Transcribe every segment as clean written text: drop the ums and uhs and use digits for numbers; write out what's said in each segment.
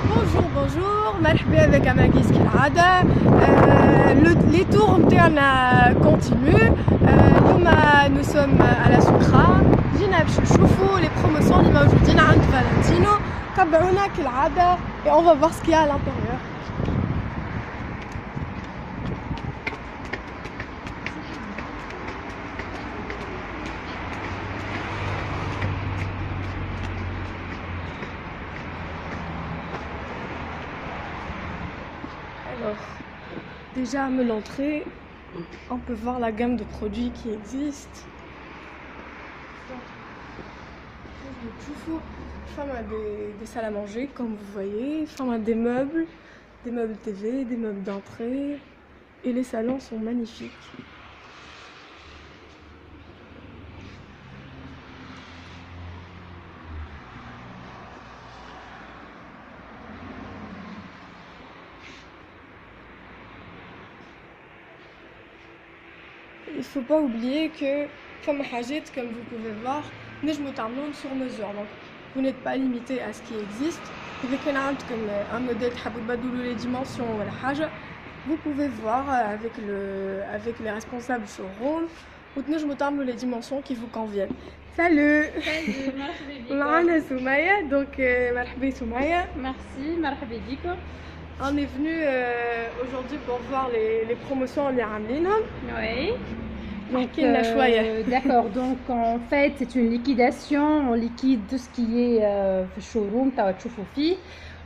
Bonjour, bonjour, مرحبا avec Amaguis كالعادة. Les tours نتاعنا continuent. اليوم nous sommes à la Soukra. جينا باش نشوفوا les promotions اللي موجودين عند فالنتينو. تبعونا كالعادة et on va voir ce qu'il y a à l'intérieur. Alors, déjà à l'entrée, on peut voir la gamme de produits qui existe. Femme a des salles à manger, comme vous voyez. Femme a des meubles TV, des meubles d'entrée. Et les salons sont magnifiques. Il ne faut pas oublier que, comme Hajit, comme vous pouvez voir, nous sommes sur mesure. Donc, vous n'êtes pas limité à ce qui existe. Vous avez comme un modèle qui les dimensions ou la Hajj, vous pouvez voir avec les responsables showroom. Vous avez les dimensions qui vous conviennent. Salut! Salut, Soumaya, donc marhaba Soumaya. merci, marhaba biko. On est venu aujourd'hui pour voir les promotions en Yaramelina. Oui. Donc, d'accord, donc en fait c'est une liquidation, on liquide tout ce qui est showroom,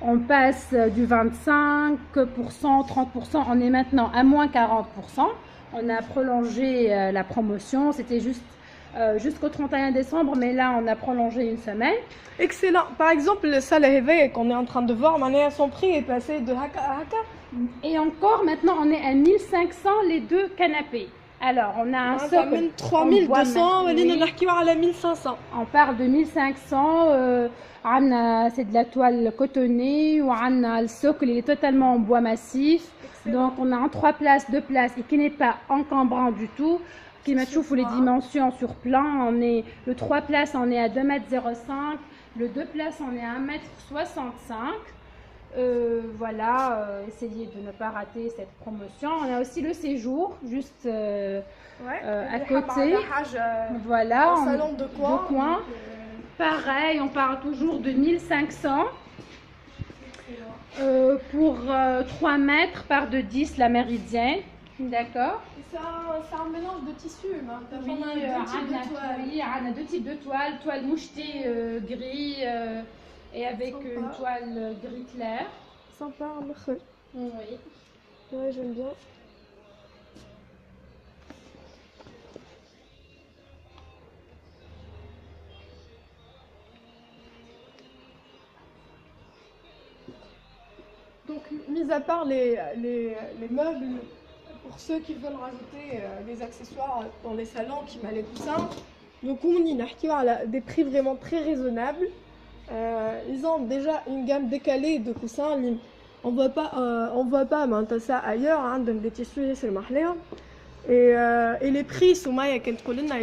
on passe du 25%, 30%, on est maintenant à moins 40%. On a prolongé la promotion, c'était juste jusqu'au 31 décembre, mais là on a prolongé une semaine. Excellent. Par exemple, le salle qu'on est en train de voir, son prix est passé de haka à haka. Et encore maintenant on est à 1500 les deux canapés. Alors, on a un socle 3200, oui. 1500. On part de 1500, c'est de la toile cotonnée, ou le socle il est totalement en bois massif. Excellent. Donc, on a en 3 places, 2 places et qui n'est pas encombrant du tout. Qui m'a trouvé les dimensions sur plan, le 3 places on est à 2,05 m, le 2 places on est à 1,65 m. Voilà, essayez de ne pas rater cette promotion. On a aussi le séjour juste à côté. Voilà, un salon de coin. Pareil, on part toujours de 1500 pour 3 mètres par de 10 la méridienne. D'accord. C'est un mélange de tissus. Oui, on a deux types de toiles. Toile mouchetée gris et avec une toile gris clair. Sympa, oui. Ouais, j'aime bien. Donc, mis à part les meubles, pour ceux qui veulent rajouter des accessoires dans les salons qui mettent les coussins, donc on a des prix vraiment très raisonnables. Ils ont déjà une gamme décalée de coussins. On voit pas ça ailleurs, donc des tissus c'est le mahler. Et les prix sont ils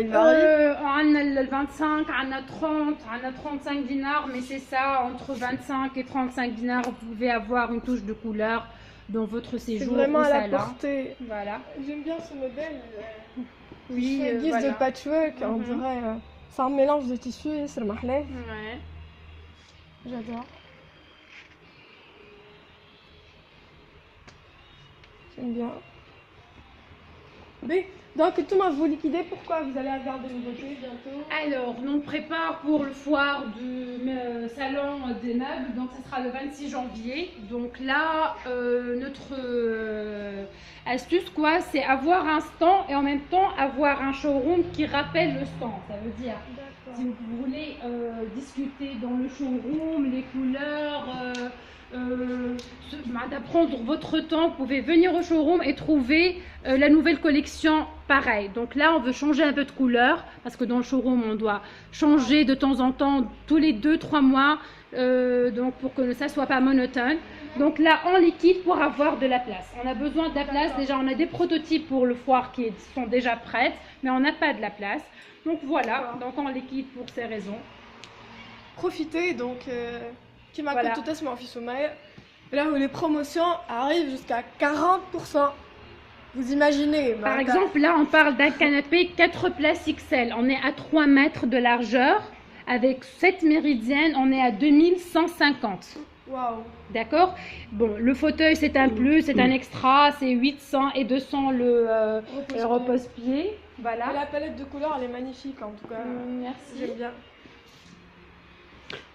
varient. On a le 25, on a 30, on a 35 dinars, mais c'est ça, entre 25 et 35 dinars, vous pouvez avoir une touche de couleur dans votre séjour. C'est vraiment au à la salon. portée. Voilà. J'aime bien ce modèle. Oui, guise voilà. de patchwork, on dirait. C'est un mélange de tissus et c'est le mahler. Ouais. J'adore. J'aime bien. Mais, donc, tout le monde vous liquidez, pourquoi vous allez avoir des nouveautés bientôt? Alors, on prépare pour le foire du salon des meubles, donc ça sera le 26 janvier. Donc là, notre astuce, quoi, c'est avoir un stand et en même temps avoir un showroom qui rappelle le stand. Ça veut dire, si vous voulez discuter dans le showroom, les couleurs, d'apprendre votre temps, vous pouvez venir au showroom et trouver la nouvelle collection pareil. Donc là on veut changer un peu de couleur parce que dans le showroom on doit changer de temps en temps, tous les 2-3 mois, donc pour que ça soit pas monotone. Donc là on liquide pour avoir de la place. On a besoin de la place, déjà on a des prototypes pour le foire qui sont déjà prêtes, mais on n'a pas de la place. Donc voilà, donc on liquide pour ces raisons. Profitez donc. qui m'a Voilà. coûté tout ce sommeil. Là où les promotions arrivent jusqu'à 40%. Vous imaginez Par exemple, là, on parle d'un canapé 4 places XL. On est à 3 mètres de largeur. Avec 7 méridiennes, on est à 2150. Waouh. D'accord? Bon, le fauteuil, c'est un plus, c'est un extra. C'est 800 et 200 le repose-pied. Et Voilà. la palette de couleurs, elle est magnifique en tout cas. Merci. J'aime bien.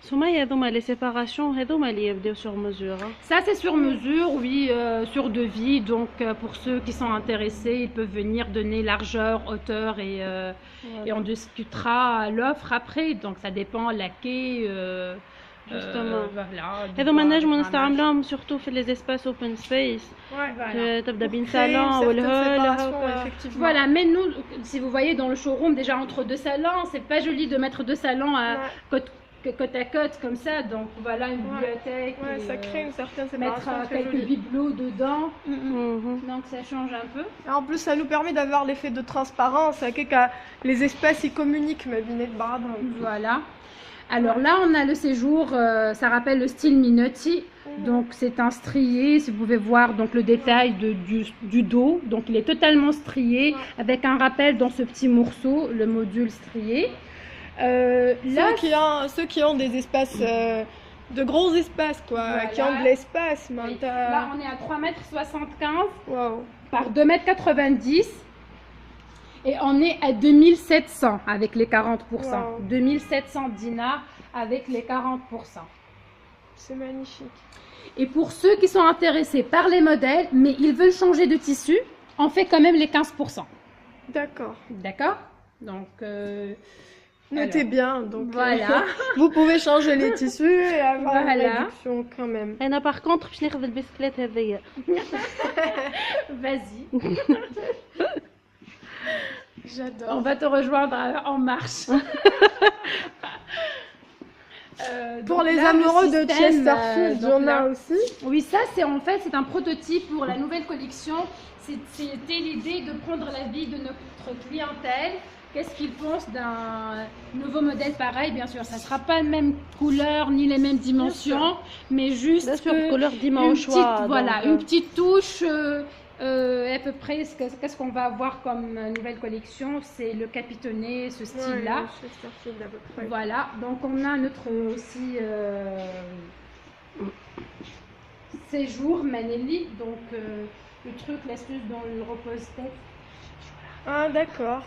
سمية هذوما les séparations هذوما اللي يبداو sur mesure. Ça, c'est sur mesure, oui, sur devis. Donc, pour ceux qui sont intéressés, ils peuvent venir donner largeur, hauteur et on discutera à l'offre après. Donc, ça dépend laquelle. Justement. Voilà. هذوما نجمو نستعملوهم surtout في les espaces open space. Ouais. Voilà. تبدا بين Créer une salon certaine والهول séparation, هكا. effectivement. Voilà, mais nous, si vous voyez dans le showroom, déjà entre deux salons, c'est pas joli de mettre deux salons à côte à côte comme ça. Donc, voilà, une bibliothèque. Ouais, et, ça crée une certaine mettre séparation très quelques jolie. bibelots dedans. Mhm. Donc, ça change un peu. Et en plus, ça nous permet d'avoir l'effet de transparence, les espaces ils communiquent, mais bien de barbe. Voilà. Alors là, on a le séjour, ça rappelle le style Minotti. Donc c'est un strié, si vous pouvez voir donc le détail du dos. Donc il est totalement strié avec un rappel dans ce petit morceau, le module strié. Là, Ceux qui ont des espaces, de gros espaces quoi, Voilà. qui ont de l'espace. oui, là on est à 3,75 m Waouh. par 2,90 m. Et on est à 2700 avec les 40%. Wow. 2700 dinars avec les 40%. C'est magnifique. Et pour ceux qui sont intéressés par les modèles, mais ils veulent changer de tissu, on fait quand même les 15%. D'accord. D'accord? Donc, Notez alors, bien. Donc, voilà. vous pouvez changer les tissus et avoir une Voilà. réduction quand même. انا باغ كونطخ باش ناخذ البسكليت هذيا. Vas-y. On J'adore. va te rejoindre en marche. Pour Donc les là, le amoureux de système, Chesterfield, il y donc en là- a aussi. Oui, ça c'est en fait c'est un prototype pour la nouvelle collection. C'était l'idée de prendre l'avis de notre clientèle. Qu'est-ce qu'ils pensent d'un nouveau modèle pareil? Bien sûr, ça ne sera pas la même couleur ni les mêmes dimensions, mais juste Bien sûr, que couleur dîme au une choix. petite, voilà, donc, une petite touche. À peu près, qu'est-ce qu'on va avoir comme nouvelle collection? C'est le capitonné, ce style-là. Ouais, Chesterfield à peu près. Voilà, donc on a notre aussi séjour Manelli, donc le truc, l'astuce dans le repose-tête. Ah d'accord.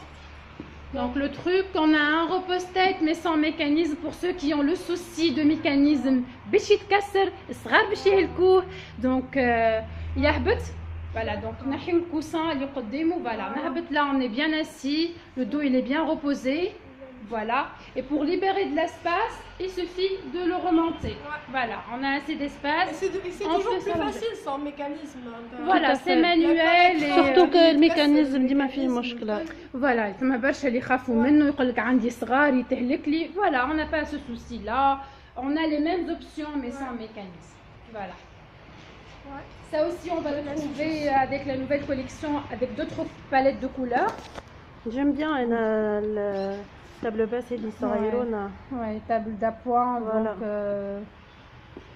Donc le truc, on a un repose-tête mais sans mécanisme pour ceux qui ont le souci de mécanisme. باش يتكسر صغار باش يهلكوه. Donc يهبط. Voilà, donc نحيو le coussin اللي قدامه. Voilà, نهبط là on est bien assis, le dos il est bien reposé. Voilà, et pour libérer de l'espace, il suffit de le remonter. Voilà, on a assez Et d'espace. c'est On toujours peut plus s'arranger. facile sans mécanisme. Voilà, à c'est fait. manuel et Surtout que le الميكانيزم ديما فيه مشكلة. voilà, فما برشا اللي يخافوا منه يقول لك عندي صغار يتهلك لي. Voilà, on n'a pas ce souci là. On a les mêmes options mais sans mécanisme. Voilà. Ouais. Ça aussi, on va le trouver avec la nouvelle collection avec d'autres palettes de couleurs. J'aime bien انا التابلو باس اللي صغيرونا. Ouais, table d'appoint, Voilà. donc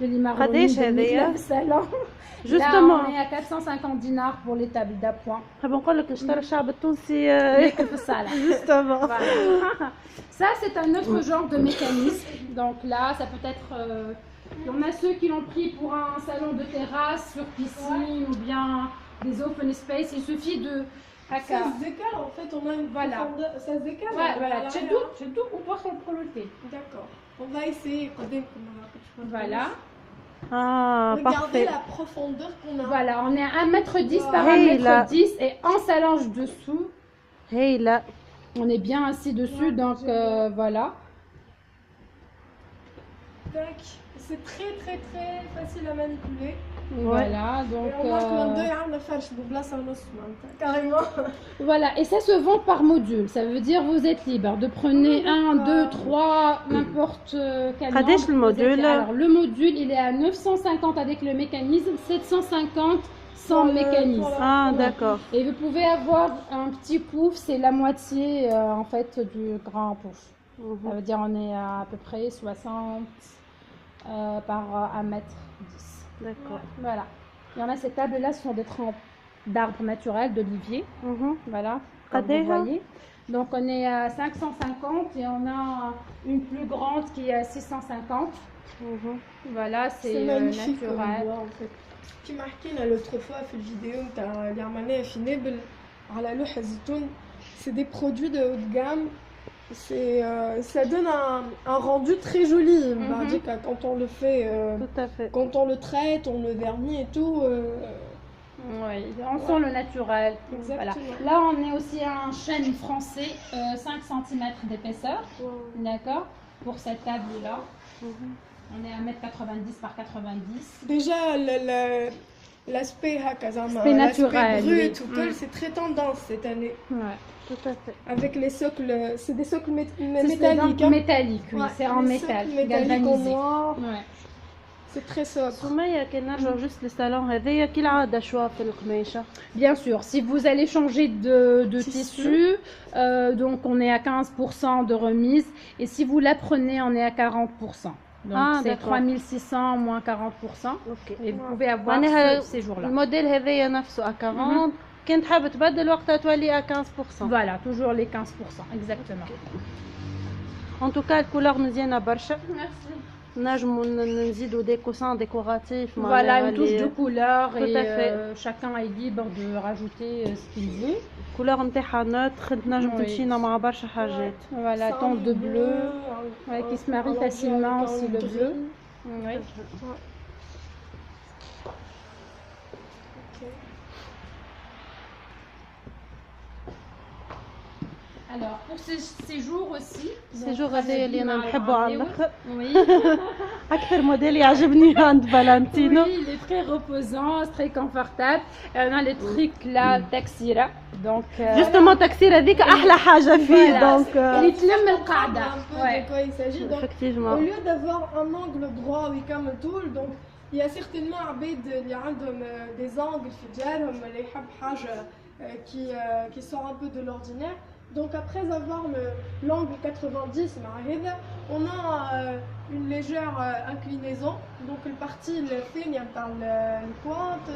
de l'imaroni قداش de هذيا؟ le salon. Justement. Là, on est à 450 dinars pour les tables d'appoint. حاب نقول لك اشترى الشعب التونسي. Avec le salon. Justement. Voilà. Ça, c'est un autre genre de mécanisme. Donc là, ça peut être... il y en a ceux qui l'ont pris pour un salon de terrasse, sur piscine ou bien des open space. Il suffit de... Ça se décale en fait, on a une Voilà. profondeur. Ça se décale. Ouais, à voilà, l'arrière. c'est tout pour pouvoir contrôler. D'accord. On va essayer. Voilà. Ah, Regardez parfait. la profondeur qu'on a. Voilà, on est à 1,10 m par Hey, 1,10 m et on s'allonge dessous. هايلة. On est bien assis dessus, Ouais, donc génial. voilà. Tac. C'est très très très facile à manipuler. Voilà, Et donc on marque l'endeuil à la fâche de glace en osman. Carrément. voilà, et ça se vend par module. Ça veut dire vous êtes libre de prendre un, deux, trois, n'importe quel قداش nombre. Vous êtes الموديل؟ libre. Alors le module, il est à 950 avec le mécanisme, 750 sans Pour le- mécanisme. pour la- Ah, d'accord. Et vous pouvez avoir un petit pouf, c'est la moitié en fait du grand pouf. Ça veut dire on est à peu près 60, par 1,10 m. D'accord. Voilà. Il y en a ces tables-là, ce sont des troncs d'arbres naturels, d'olivier. Voilà, comme vous voyez. Donc on est à 550 et on a une plus grande qui est à 650. Voilà, c'est magnifique naturel. en fait. كيما حكينا l'autre fois في الفيديو نتاع اللي عملناها في نابل على لوح الزيتون, c'est des produits de haut de gamme. Ça donne un rendu très joli. Quand on le fait, Tout à fait. quand on le traite, on le vernit et tout. Oui, on sent le naturel. Voilà. Là, on est aussi à un chêne français, 5 cm d'épaisseur. D'accord. Pour cette table-là. On est à 1,90 m par 90. Déjà, l'aspect naturel, brut, oui. c'est très tendance cette année. Ouais. Tout à fait. Avec les socles, c'est des socles C'est métalliques. métalliques, oui, c'est en métal, métallique en galvanisé. noir. Ouais. C'est très sobre. سمية كي نرجعوا جست للصالون هذايا كي العادة شوا في القماشة. Bien sûr, si vous allez changer de tissu, donc on est à 15% de remise. Et si vous la prenez, on est à 40%. Donc c'est 3600 moins 40%. Et vous pouvez avoir ces jours-là. الموديل هذايا نفسه à 40. كنت حابة تبدل وقتها تولي à 15%. Voilà, toujours les 15%, exactement. En tout cas الكولور مزيانة برشا. Merci. نجمو نزيدو دي كوسان ديكوراتيف. Voilà, une touche de couleur et chacun est libre de rajouter ce qu'il veut. الكولور نتاعها نوتر تنجم تمشينا مع برشا حاجات. Voilà, ton de bleu, qui se marie facilement aussi le bleu. Oui. Alors, pour ces jours aussi. Ces jours هذايا اللي انا نحبو على الاخر. Oui. اكثر موديل يعجبني عند فالنتينو. Oui, il est très reposant, très confortable. Et on a les trucs là, taxira. Donc justement taxira هذيك احلى حاجة فيه. Donc اللي تلم القاعدة. De quoi il s'agit. Donc, effectivement. au lieu d'avoir un angle droit comme tout, donc il y a certainement عباد اللي عندهم des angles في ديارهم اللي يحب حاجة qui sort un peu de l'ordinaire. Donc après avoir l'angle 90 on a une légère inclinaison. Donc le parti الثانية نتاع البوانت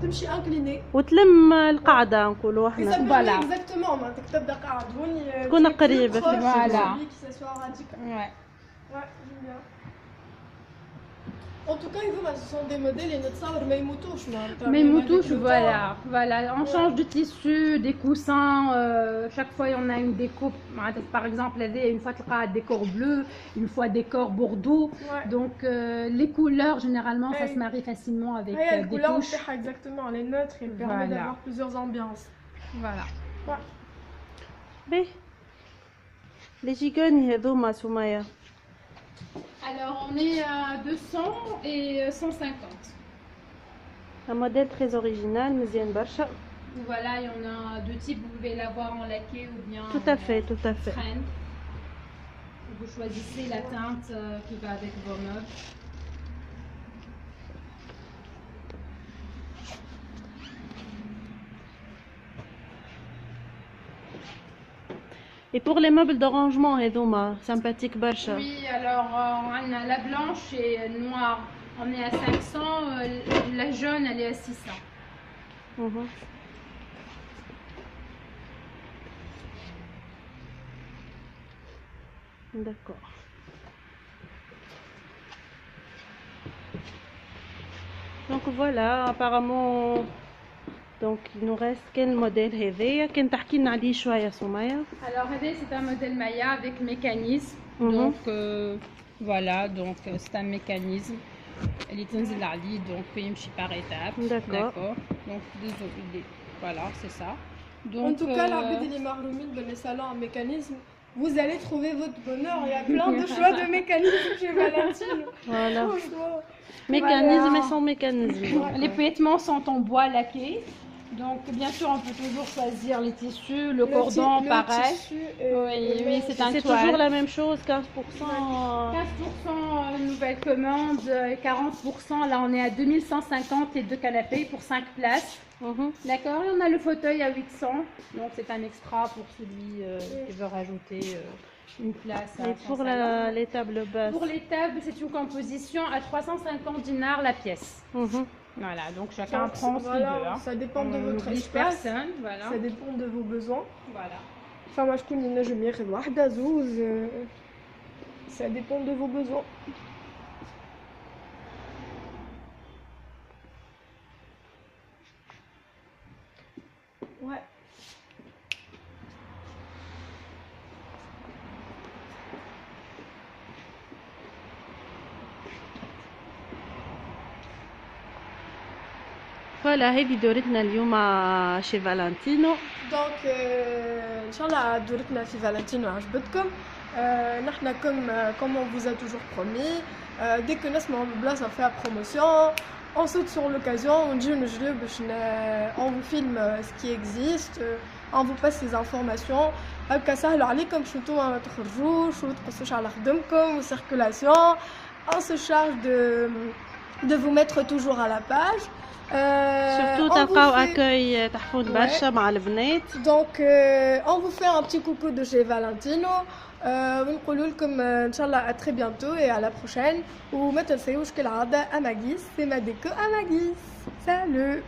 تمشي inclinée. وتلم القاعدة نقولوا احنا. Voilà. Exactement. معناتها تبدا قاعد هوني تكون قريبة. Voilà. Ouais. Ouais, j'aime bien. En tout cas, ce sont des modèles et notre sabre mais moutouche, voilà. On change de tissu, des coussins. Chaque fois, on a une déco. Par exemple, une fois un décor bleu, une fois décor bordeaux. Ouais. Donc, les couleurs, généralement, ça se marie facilement avec des couches. Exactement, les neutres, et permet d'avoir plusieurs ambiances. Voilà. Ouais. Mais les gigognes هذوما سمية. Alors, on est à 200 et 150. Un modèle très original, مزيان برشا. Voilà, il y en a deux types. Vous pouvez l'avoir en laqué ou bien tout à fait, tout à fait. Traîne. Vous choisissez la teinte qui va avec vos meubles. Et pour les meubles de rangement, هذوما sympathique برشا. Oui, alors on a la blanche et noire. On est à 500, la jaune elle est à 600. D'accord. Donc voilà, apparemment, donc il nous reste quel modèle هذايا كان تحكي لنا عليه شوية سمية. Alors c'est un modèle Maya avec mécanisme. Donc voilà, donc c'est un mécanisme. Elle est تنزل donc يمشي par étapes. D'accord. Donc désolé, voilà, c'est ça. Donc, en tout cas, l'habit des marloumines dans les salons en mécanisme, vous allez trouver votre bonheur. Il y a plein de choix de mécanismes chez Valentine. Voilà. Mécanisme et sans mécanisme. Les vêtements sont en bois laqué. Donc bien sûr on peut toujours choisir les tissus, le cordon pareil. Oui, c'est un toile. C'est toujours la même chose, 15%. 15% nouvelle commande, 40%. Là on est à 2150 et 2 canapés pour 5 places. D'accord, et on a le fauteuil à 800. Donc c'est un extra pour celui qui veut rajouter une place. Et pour les tables basses? Pour les tables, c'est une composition à 350 dinars la pièce. Voilà, donc chacun prend ce qu'il veut. Hein. Ça dépend de votre espace. Personne, voilà. Ça dépend de vos besoins. Voilà. فما شكون ينجم ياخذ واحدة زوز ça dépend de vos besoins. Ouais. فوالا هذه دورتنا اليوم chez Valentino. دونك ان شاء الله دورتنا في فالنتينو عجبتكم. نحنا comme on vous a toujours promis, dès que نسمعوا بلاصة فيها promotion, on saute sur l'occasion, on dit نجري باش on vous filme ce qui existe, on vous passe les informations. هكا سهل عليكم باش نتوما ما تخرجوش وتقصوش على خدمكم وسيركولاسيون. On se charge de vous mettre toujours à la page. Surtout تلقاو accueil تحفون برشا مع البنات. Donc on vous fait un petit coucou de chez Valentino. ونقولوا لكم ان شاء الله à très bientôt et à la prochaine. وما تنسيوش كالعادة Amagis, c'est ma déco Amagis. Salut.